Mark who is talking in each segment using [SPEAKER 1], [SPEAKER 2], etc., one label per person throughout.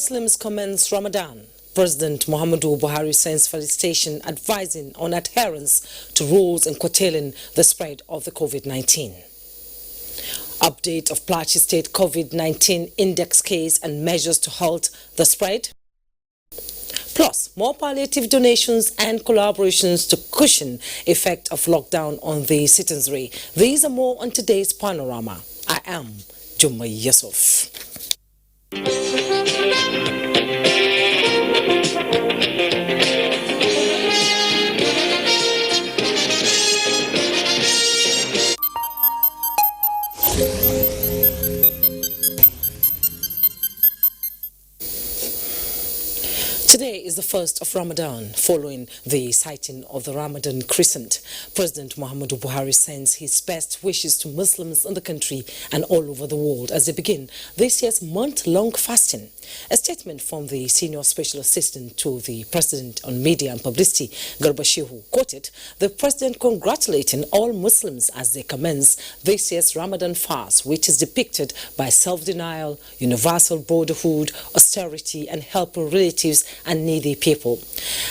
[SPEAKER 1] Muslims commence Ramadan. President Muhammadu Buhari sends felicitation advising on adherence to rules and curtailing the spread of the COVID-19. Update of Plateau State COVID-19 index case and measures to halt the spread. Plus, more palliative donations and collaborations to cushion effect of lockdown on the citizenry. These are more on today's Panorama. I am Jumma Yusuf. Today is the first of Ramadan, following the sighting of the Ramadan crescent. President Muhammadu Buhari sends his best wishes to Muslims in the country and all over the world as they begin this year's month-long fasting. A statement from the Senior Special Assistant to the President on Media and Publicity, Garba Shehu, quoted the President congratulating all Muslims as they commence this year's Ramadan fast, which is depicted by self-denial, universal brotherhood, austerity and helping relatives and needy people.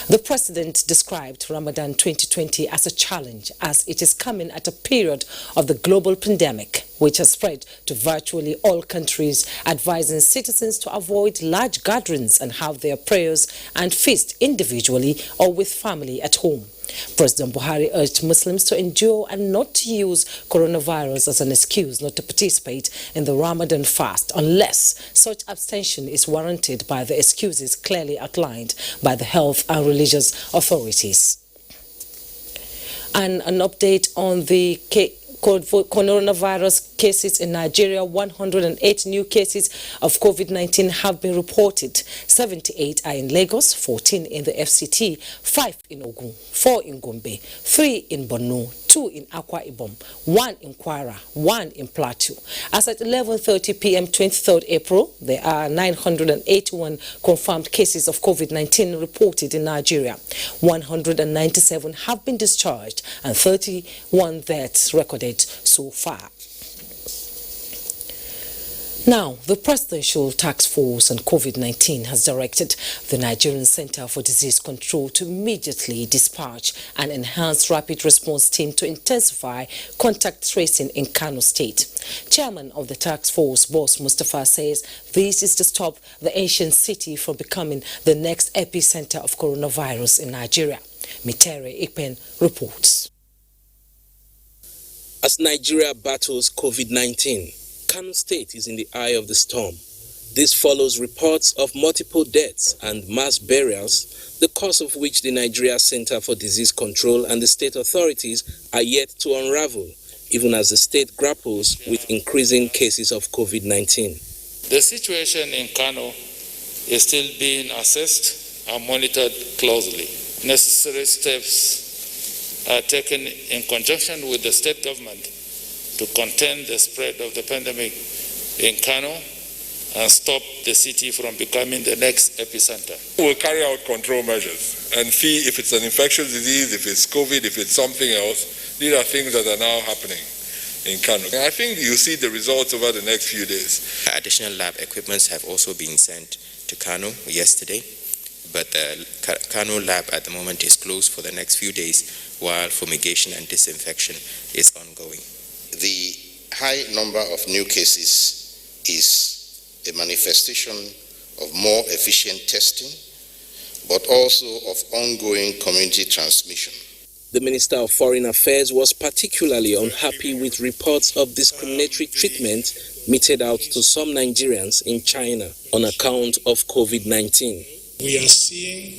[SPEAKER 1] The President described Ramadan 2020 as a challenge as it is coming at a period of the global pandemic, which has spread to virtually all countries, advising citizens to avoid large gatherings and have their prayers and feast individually or with family at home. President Buhari urged Muslims to endure and not to use coronavirus as an excuse not to participate in the Ramadan fast unless such abstention is warranted by the excuses clearly outlined by the health and religious authorities. And an update on the coronavirus cases in Nigeria. 108 new cases of COVID-19 have been reported. 78 are in Lagos, 14 in the FCT, 5 in Ogun, 4 in Gombe, 3 in Borno, 2 in Akwa Ibom, 1 in Kwara, 1 in Plateau. As at 11:30 p.m. 23rd April, there are 981 confirmed cases of COVID-19 reported in Nigeria. 197 have been discharged and 31 deaths recorded so far. Now, the Presidential Task Force on COVID-19 has directed the Nigerian Center for Disease Control to immediately dispatch an enhanced rapid response team to intensify contact tracing in Kano State. Chairman of the task force, Boss Mustafa, says this is to stop the ancient city from becoming the next epicenter of coronavirus in Nigeria. Mitere Ikpen reports.
[SPEAKER 2] As Nigeria battles COVID-19, Kano State is in the eye of the storm. This follows reports of multiple deaths and mass burials, the cause of which the Nigeria Center for Disease Control and the state authorities are yet to unravel, even as the state grapples with increasing cases of COVID-19.
[SPEAKER 3] The situation in Kano is still being assessed and monitored closely. Necessary steps are taken in conjunction with the state government to contain the spread of the pandemic in Kano and stop the city from becoming the next epicenter.
[SPEAKER 4] We'll carry out control measures and see if it's an infectious disease, if it's COVID, if it's something else. These are things that are now happening in Kano. I think you'll see the results over the next few days.
[SPEAKER 5] Additional lab equipments have also been sent to Kano yesterday, but the Kano lab at the moment is closed for the next few days while fumigation and disinfection is ongoing.
[SPEAKER 6] The high number of new cases is a manifestation of more efficient testing, but also of ongoing community transmission.
[SPEAKER 2] The Minister of Foreign Affairs was particularly unhappy with reports of discriminatory treatment meted out to some Nigerians in China on account of COVID-19.
[SPEAKER 7] We are seeing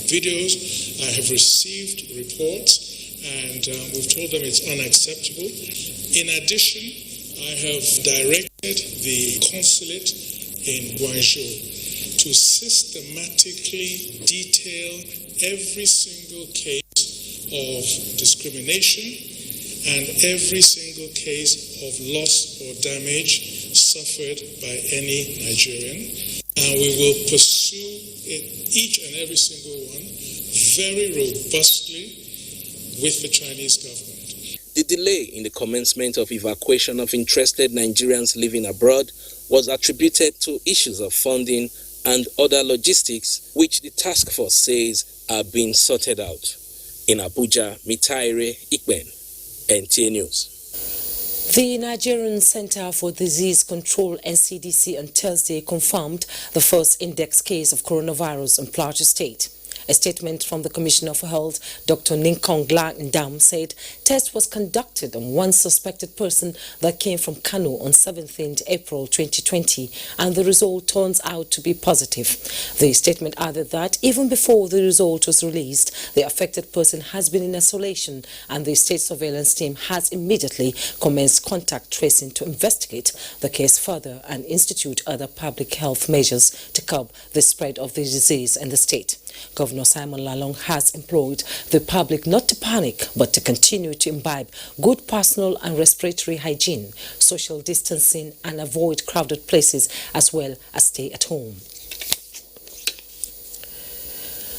[SPEAKER 7] videos. I have received reports and we've told them it's unacceptable. In addition, I have directed the consulate in Guangzhou to systematically detail every single case of discrimination and every single case of loss or damage suffered by any Nigerian. And we will pursue each and every single one very robustly with the Chinese government.
[SPEAKER 2] The delay in the commencement of evacuation of interested Nigerians living abroad was attributed to issues of funding and other logistics which the task force says are being sorted out. In Abuja, Mitaire Ikben, NTA News.
[SPEAKER 1] The Nigerian Center for Disease Control (NCDC) on Thursday confirmed the first index case of coronavirus in Plateau State. A statement from the Commissioner for Health, Dr. Ninkongla Ndam, said test was conducted on one suspected person that came from Kano on 17th April 2020, and the result turns out to be positive. The statement added that even before the result was released, the affected person has been in isolation, and the state surveillance team has immediately commenced contact tracing to investigate the case further and institute other public health measures to curb the spread of the disease in the state. Governor Simon Lalong has implored the public not to panic, but to continue to imbibe good personal and respiratory hygiene, social distancing, and avoid crowded places, as well as stay at home.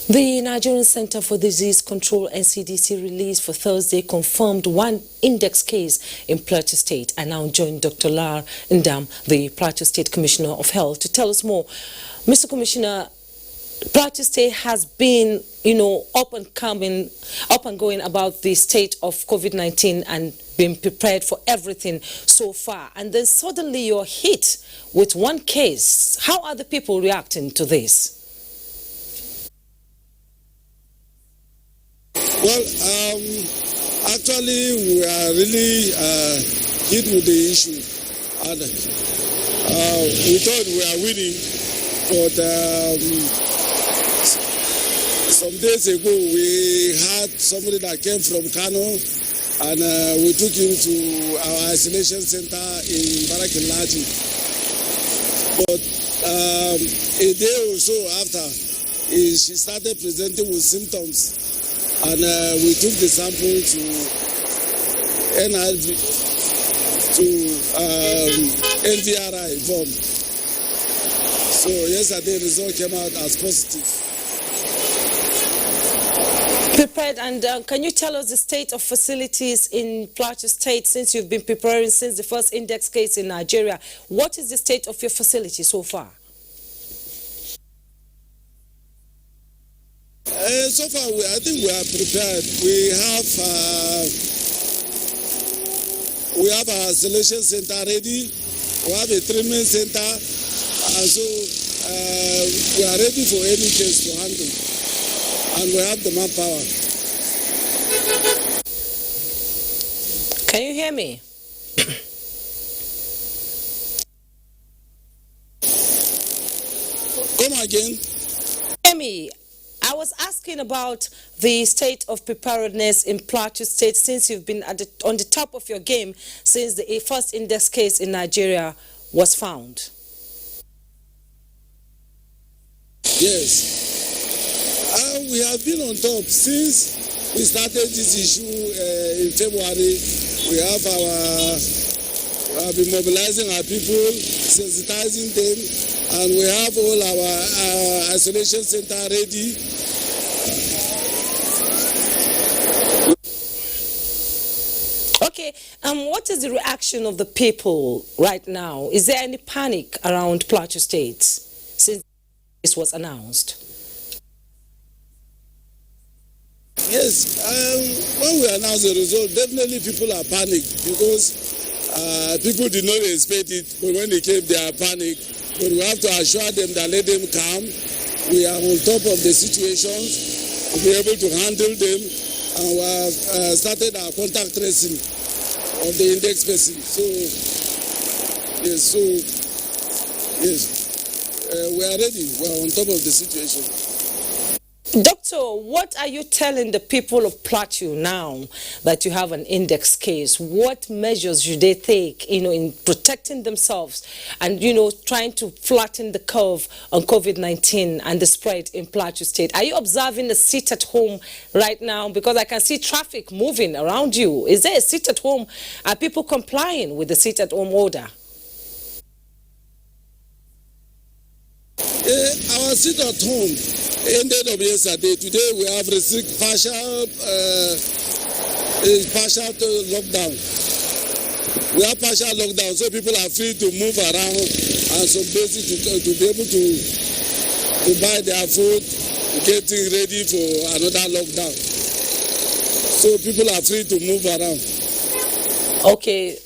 [SPEAKER 1] The Nigerian Center for Disease Control (NCDC) release for Thursday confirmed one index case in Plateau State. I now join Dr. Lar Ndam, the Plateau State Commissioner of Health, to tell us more. Mr. Commissioner, Plateau State has been, up and going about the state of COVID-19 and been prepared for everything so far. And then suddenly you're hit with one case. How are the people reacting to this?
[SPEAKER 8] Well, actually, we are really hit with the issue. And we thought we were winning, but some days ago, we had somebody that came from Kano, and we took him to our isolation center in Barakilaji. But a day or so after, she started presenting with symptoms, and we took the sample to NVRI form. So yesterday, the result came out as positive.
[SPEAKER 1] Prepared, and can you tell us the state of facilities in Plateau State since you've been preparing since the first index case in Nigeria? What is the state of your facility so far?
[SPEAKER 8] So far, I think we are prepared. We have our isolation center ready. We have a treatment center, and so we are ready for any case to handle. And we have the manpower.
[SPEAKER 1] Can you hear me?
[SPEAKER 8] Come again.
[SPEAKER 1] Hear me. I was asking about the state of preparedness in Plateau State since you've been on the top of your game since the first index case in Nigeria was found.
[SPEAKER 8] Yes. We have been on top since we started this issue in February. We have been mobilizing our people, sensitizing them, and we have all our isolation center ready.
[SPEAKER 1] Okay, what is the reaction of the people right now? Is there any panic around Plateau State since this was announced?
[SPEAKER 8] Yes, when we announce the result, definitely people are panicked because people did not expect it, but when they came, they are panicked. But we have to assure them that let them calm. We are on top of the situations, to be able to handle them, and we have started our contact tracing of the index person. So, we are ready. We are on top of the situation.
[SPEAKER 1] Doctor, what are you telling the people of Plateau now that you have an index case? What measures should they take, in protecting themselves and, trying to flatten the curve on COVID-19 and the spread in Plateau State? Are you observing a sit at home right now? Because I can see traffic moving around you. Is there a sit at home? Are people complying with the sit at home order?
[SPEAKER 8] Our sit at home ended up yesterday. Today we have received partial lockdown. We have partial lockdown, so people are free to move around and some places to be able to to buy their food, getting ready for another lockdown. So people are free to move around.
[SPEAKER 1] Okay,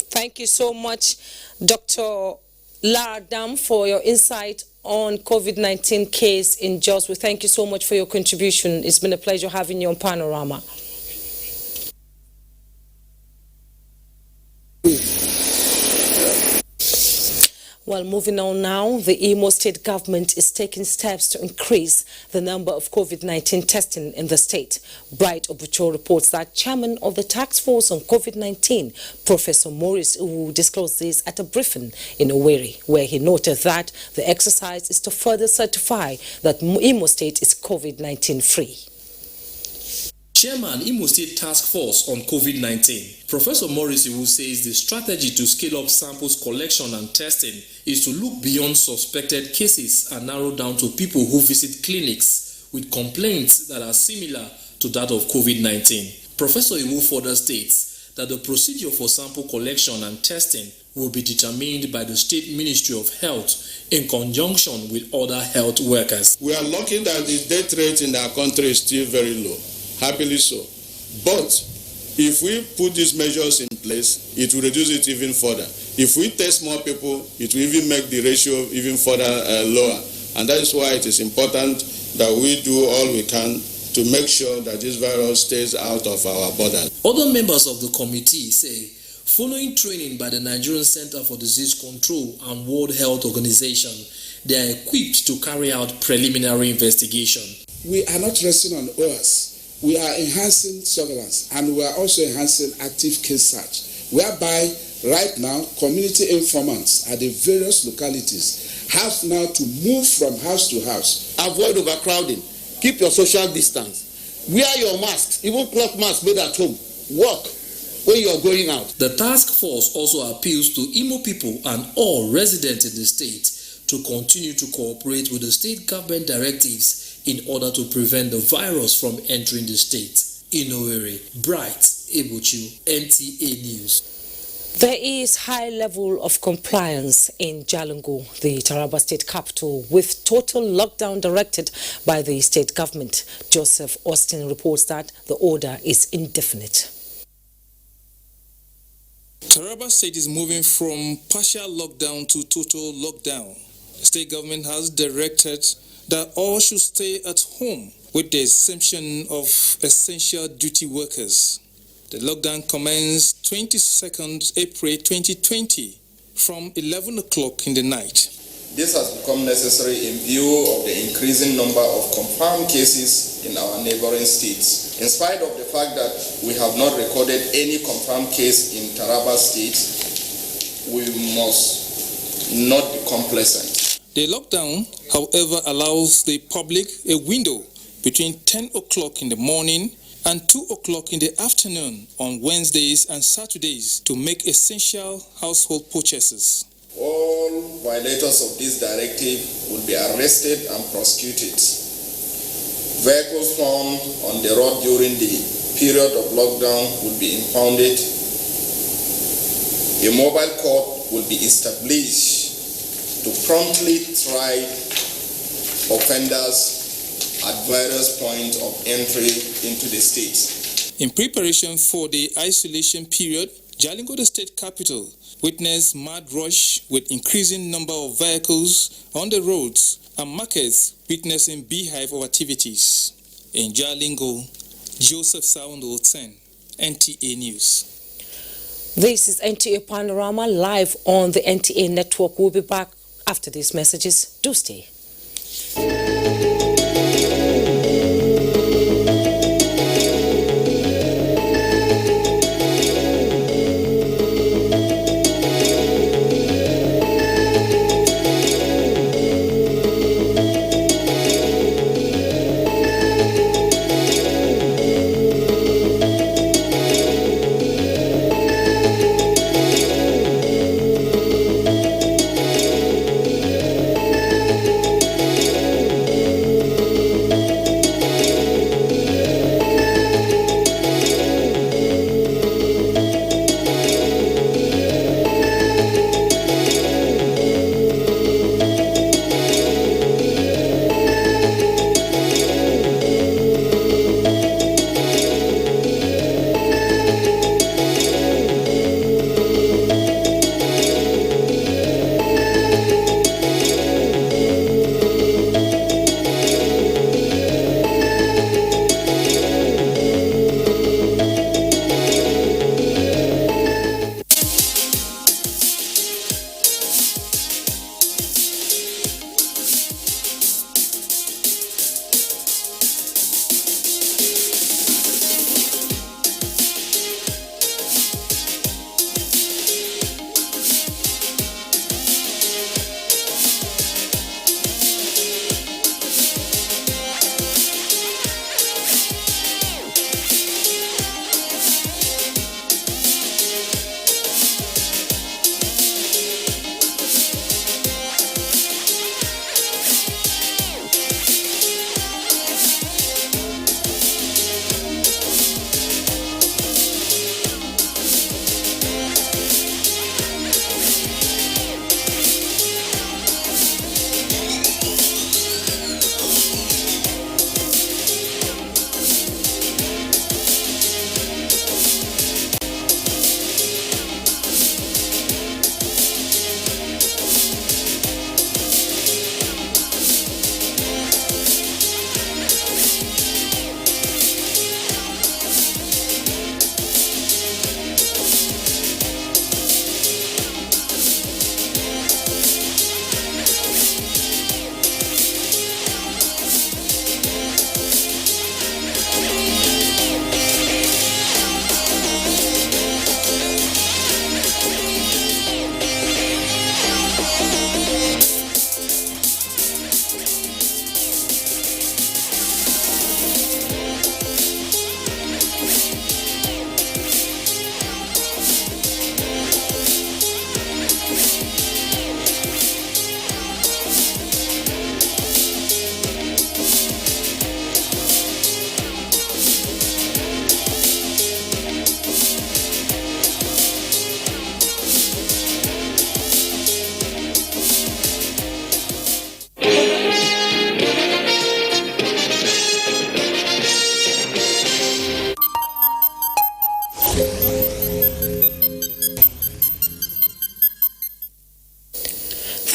[SPEAKER 1] thank you so much, Dr. Lardam, for your insight on COVID-19 case in Jos. We thank you so much for your contribution. It's been a pleasure having you on Panorama. Well, moving on now, the Imo State government is taking steps to increase the number of COVID-19 testing in the state. Bright Obucho reports that chairman of the task force on COVID-19, Professor Maurice Iwu, disclosed this at a briefing in Owerri, where he noted that the exercise is to further certify that Imo State is COVID-19 free.
[SPEAKER 9] Chairman, Imo State Task Force on COVID-19, Professor Maurice Iwu says the strategy to scale up samples collection and testing is to look beyond suspected cases and narrow down to people who visit clinics with complaints that are similar to that of COVID-19. Professor Iwu further states that the procedure for sample collection and testing will be determined by the State Ministry of Health in conjunction with other health workers.
[SPEAKER 8] We are lucky that the death rate in our country is still very low. Happily so. But if we put these measures in place, it will reduce it even further. If we test more people, it will even make the ratio even further lower. And that is why it is important that we do all we can to make sure that this virus stays out of our border.
[SPEAKER 9] Other members of the committee say, following training by the Nigerian Center for Disease Control and World Health Organization, they are equipped to carry out preliminary investigation.
[SPEAKER 8] We are not resting on ours. We are enhancing surveillance, and we are also enhancing active case search, whereby right now community informants at the various localities have now to move from house to house.
[SPEAKER 10] Avoid overcrowding. Keep your social distance. Wear your mask, even cloth mask made at home. Walk when you are going out.
[SPEAKER 9] The task force also appeals to Imo people and all residents in the state to continue to cooperate with the state government directives in order to prevent the virus from entering the state. In Owerri, Bright Ebuchu, NTA News.
[SPEAKER 1] There is high level of compliance in Jalingo, the Taraba state capital, with total lockdown directed by the state government. Joseph Austin reports that the order is indefinite.
[SPEAKER 11] Taraba state is moving from partial lockdown to total lockdown. The state government has directed that all should stay at home with the exemption of essential duty workers. The lockdown commenced 22nd April 2020 from 11 o'clock in the night.
[SPEAKER 12] This has become necessary in view of the increasing number of confirmed cases in our neighboring states. In spite of the fact that we have not recorded any confirmed case in Taraba state, we must not be complacent.
[SPEAKER 11] The lockdown, however, allows the public a window between 10 o'clock in the morning and 2 o'clock in the afternoon on Wednesdays and Saturdays to make essential household purchases.
[SPEAKER 12] All violators of this directive will be arrested and prosecuted. Vehicles found on the road during the period of lockdown will be impounded. A mobile court will be established to promptly try offenders at various points of entry into the state.
[SPEAKER 11] In preparation for the isolation period, Jalingo, the state capital, witnessed mad rush with increasing number of vehicles on the roads and markets witnessing beehive of activities. In Jalingo, Joseph Saundo 10, NTA News.
[SPEAKER 1] This is NTA Panorama live on the NTA network. We'll be back after these messages. Do stay.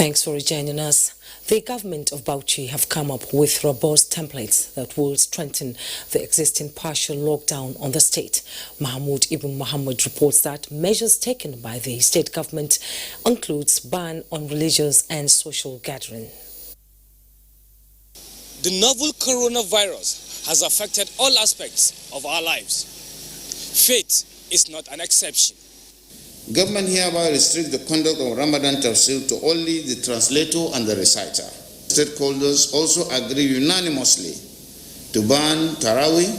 [SPEAKER 1] Thanks for joining us. The government of Bauchi have come up with robust templates that will strengthen the existing partial lockdown on the state. Mahmoud Ibn Muhammad reports that measures taken by the state government includes ban on religious and social gathering.
[SPEAKER 13] The novel coronavirus has affected all aspects of our lives. Faith is not an exception.
[SPEAKER 10] Government hereby restricts the conduct of Ramadan tafsir to only the translator and the reciter. Stakeholders also agree unanimously to ban Taraweeh,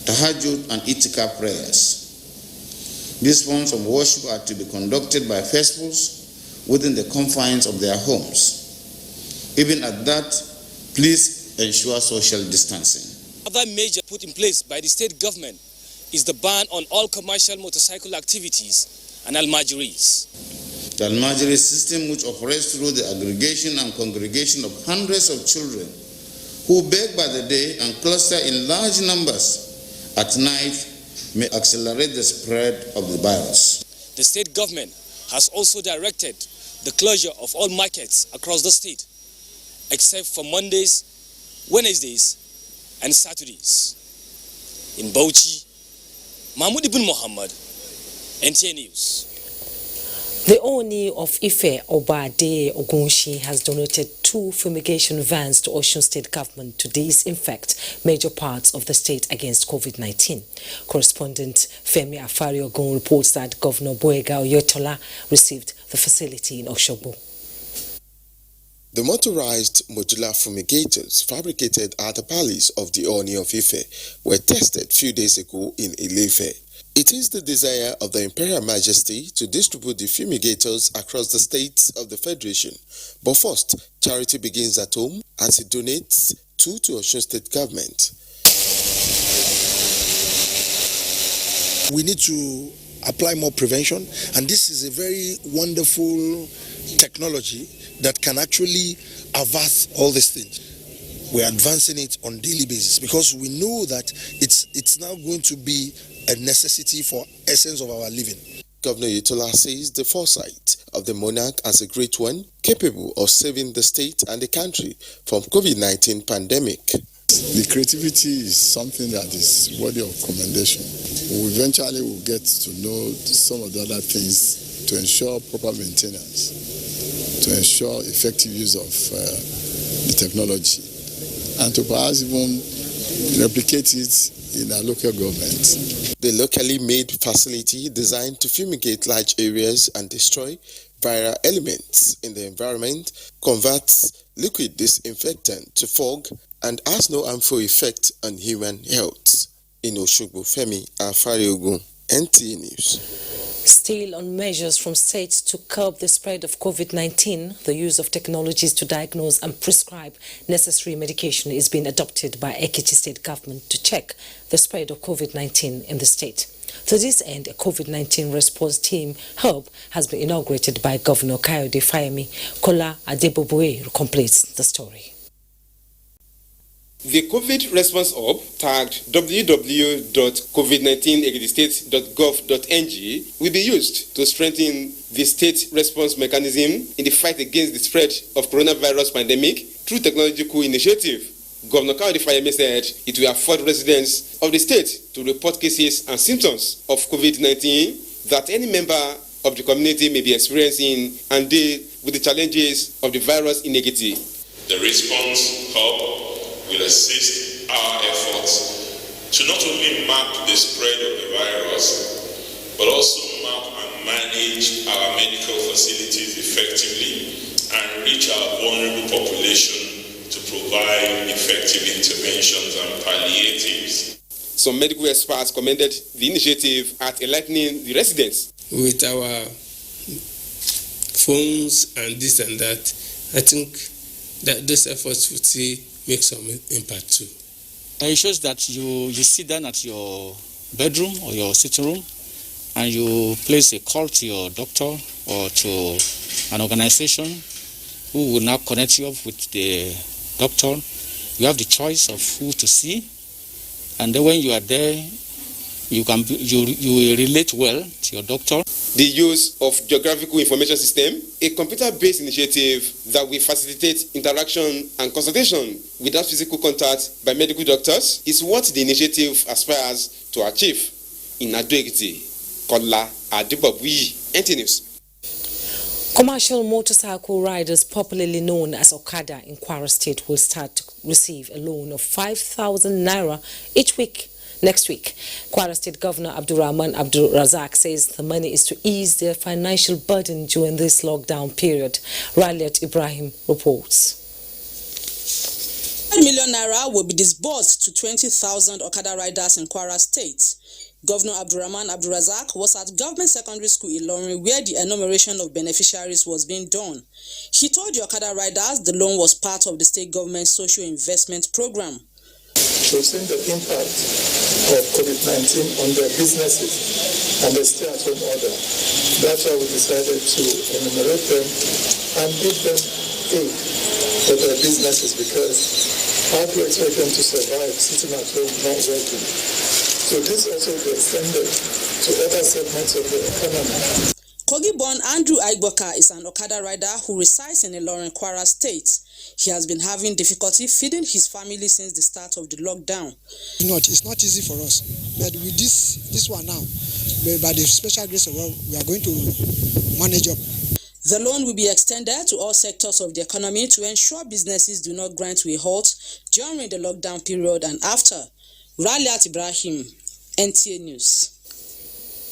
[SPEAKER 10] Tahajjud and Itikaf prayers. These forms of worship are to be conducted by faithfuls within the confines of their homes. Even at that, please ensure social distancing.
[SPEAKER 13] Another measure put in place by the state government is the ban on all commercial motorcycle activities and almajiris.
[SPEAKER 10] The almajiri system, which operates through the aggregation and congregation of hundreds of children who beg by the day and cluster in large numbers at night, may accelerate the spread of the virus.
[SPEAKER 13] The state government has also directed the closure of all markets across the state, except for Mondays, Wednesdays, and Saturdays. In Bauchi, Mahmoud Ibn Muhammad, NTA News.
[SPEAKER 1] The Oni of Ife, Obade Ogunshi, has donated 2 fumigation vans to Osun State government to disinfect major parts of the state against COVID-19. Correspondent Femi Afari Ogun reports that Governor Boyega Oyotola received the facility in Osogbo.
[SPEAKER 14] The motorized modular fumigators fabricated at the palace of the Oni of Ife were tested few days ago in Ile-Ife. It is the desire of the Imperial Majesty to distribute the fumigators across the states of the Federation. But first, charity begins at home as it donates 2 to Osun State government.
[SPEAKER 15] We need to apply more prevention, and this is a very wonderful technology that can actually avert all these things. We're advancing it on a daily basis because we know that it's now going to be a necessity for essence of our living.
[SPEAKER 14] Governor Oyotola says the foresight of the monarch as a great one, capable of saving the state and the country from COVID-19 pandemic.
[SPEAKER 16] The creativity is something that is worthy of commendation. We eventually will get to know some of the other things to ensure proper maintenance, to ensure effective use of the technology, and to perhaps even replicate it in our local government.
[SPEAKER 14] The locally made facility designed to fumigate large areas and destroy viral elements in the environment converts liquid disinfectant to fog and has no harmful effect on human health. In Osogbo, Femi Afari-Ogun, NTA News.
[SPEAKER 1] Still on measures from states to curb the spread of COVID-19, the use of technologies to diagnose and prescribe necessary medication is being adopted by Ekiti State government to check the spread of COVID-19 in the state. To this end, a COVID-19 response team hub has been inaugurated by Governor Kayode Fayemi. Kola Adeboboye completes the story.
[SPEAKER 17] The COVID Response Hub, tagged www.covid19ekitistate.gov.ng, will be used to strengthen the state response mechanism in the fight against the spread of coronavirus pandemic through technological initiative. Governor Kayode Fayemi said it will afford residents of the state to report cases and symptoms of COVID-19 that any member of the community may be experiencing and deal with the challenges of the virus in Ekiti.
[SPEAKER 18] The Response Hub will assist our efforts to not only map the spread of the virus, but also map and manage our medical facilities effectively and reach our vulnerable population to provide effective interventions and palliatives.
[SPEAKER 17] Some medical experts commended the initiative at enlightening the residents.
[SPEAKER 19] With our phones and this and that, I think that these efforts would see make some impact too.
[SPEAKER 20] It shows that you sit down at your bedroom or your sitting room and you place a call to your doctor or to an organization who will now connect you up with the doctor. You have the choice of who to see, and then when you are there, you will relate well to your doctor.
[SPEAKER 17] the use of geographical information system, a computer-based initiative that will facilitate interaction and consultation without physical contact by medical doctors, is what the initiative aspires to achieve. In Ado-Ekiti, Kola Adebabuyi, NT News.
[SPEAKER 1] Commercial motorcycle riders, popularly known as Okada in Kwara State, will start to receive a loan of 5,000 naira each week next week. Kwara State Governor Abdurrahman Abdulrazak says the money is to ease their financial burden during this lockdown period. Raliat Ibrahim reports.
[SPEAKER 21] 1 million naira will be disbursed to 20,000 Okada riders in Kwara State. Governor Abdurrahman Abdulrazak was at Government Secondary School in Ilorin where the enumeration of beneficiaries was being done. He told the Okada riders the loan was part of the state government's social investment program.
[SPEAKER 7] We've seen the impact of COVID-19 on their businesses and the stay-at-home order. That's why we decided to enumerate them and give them aid for their businesses, because how do you expect them to survive sitting at home not working? So this also will be extended to other segments of the economy.
[SPEAKER 21] Kogi-born Andrew Aigboka is an Okada rider who resides in Ilorin, Kwara State. He has been having difficulty feeding his family since the start of the lockdown.
[SPEAKER 22] It's not easy for us, but with this one now, by the special grace of God, we are going to manage up.
[SPEAKER 21] The loan will be extended to all sectors of the economy to ensure businesses do not grind to a halt during the lockdown period and after. Raliat Ibrahim, NTA News.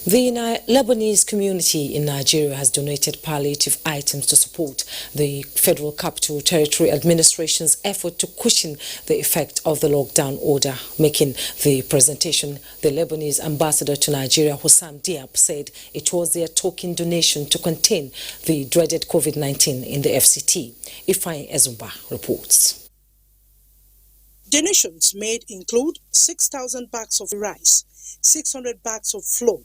[SPEAKER 1] The Lebanese community in Nigeria has donated palliative items to support the Federal Capital Territory Administration's effort to cushion the effect of the lockdown order. Making the presentation, the Lebanese ambassador to Nigeria, Hussam Diab, said it was their token donation to contain the dreaded COVID-19 in the FCT. Ifeanyi Ezumba reports.
[SPEAKER 23] Donations made include 6,000 bags of rice, 600 bags of flour,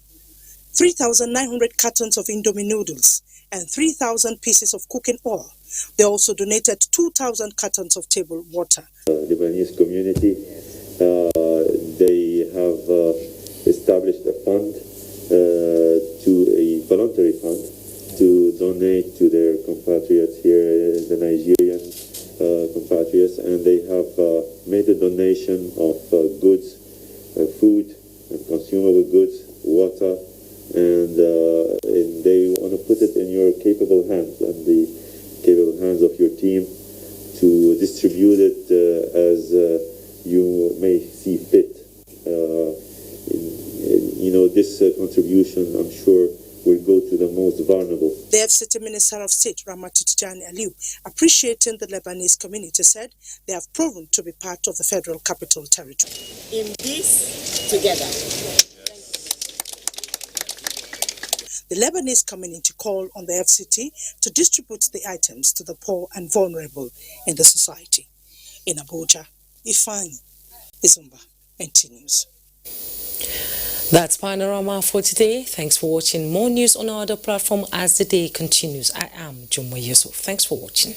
[SPEAKER 23] 3,900 cartons of Indomie noodles, and 3,000 pieces of cooking oil. They also donated 2,000 cartons of table water.
[SPEAKER 24] Lebanese community, they have established a fund, a voluntary fund, to donate to their compatriots here, the Nigerian compatriots, and they have made a donation of goods, food and consumable goods, water, and they want to put it in your capable hands and the capable hands of your team to distribute it as you may see fit. This contribution, I'm sure, will go to the most vulnerable.
[SPEAKER 23] The FCT Minister of State, Ramatu Tijani Aliu, appreciating the Lebanese community, said they have proven to be part of the Federal Capital Territory.
[SPEAKER 25] In this together.
[SPEAKER 23] The Lebanese community called on the FCT to distribute the items to the poor and vulnerable in the society. In Abuja, Ifeanyi Ezumba, NT News.
[SPEAKER 1] That's Panorama for today. Thanks for watching. More news on our other platform as the day continues. I am Jumwa Yusuf. Thanks for watching.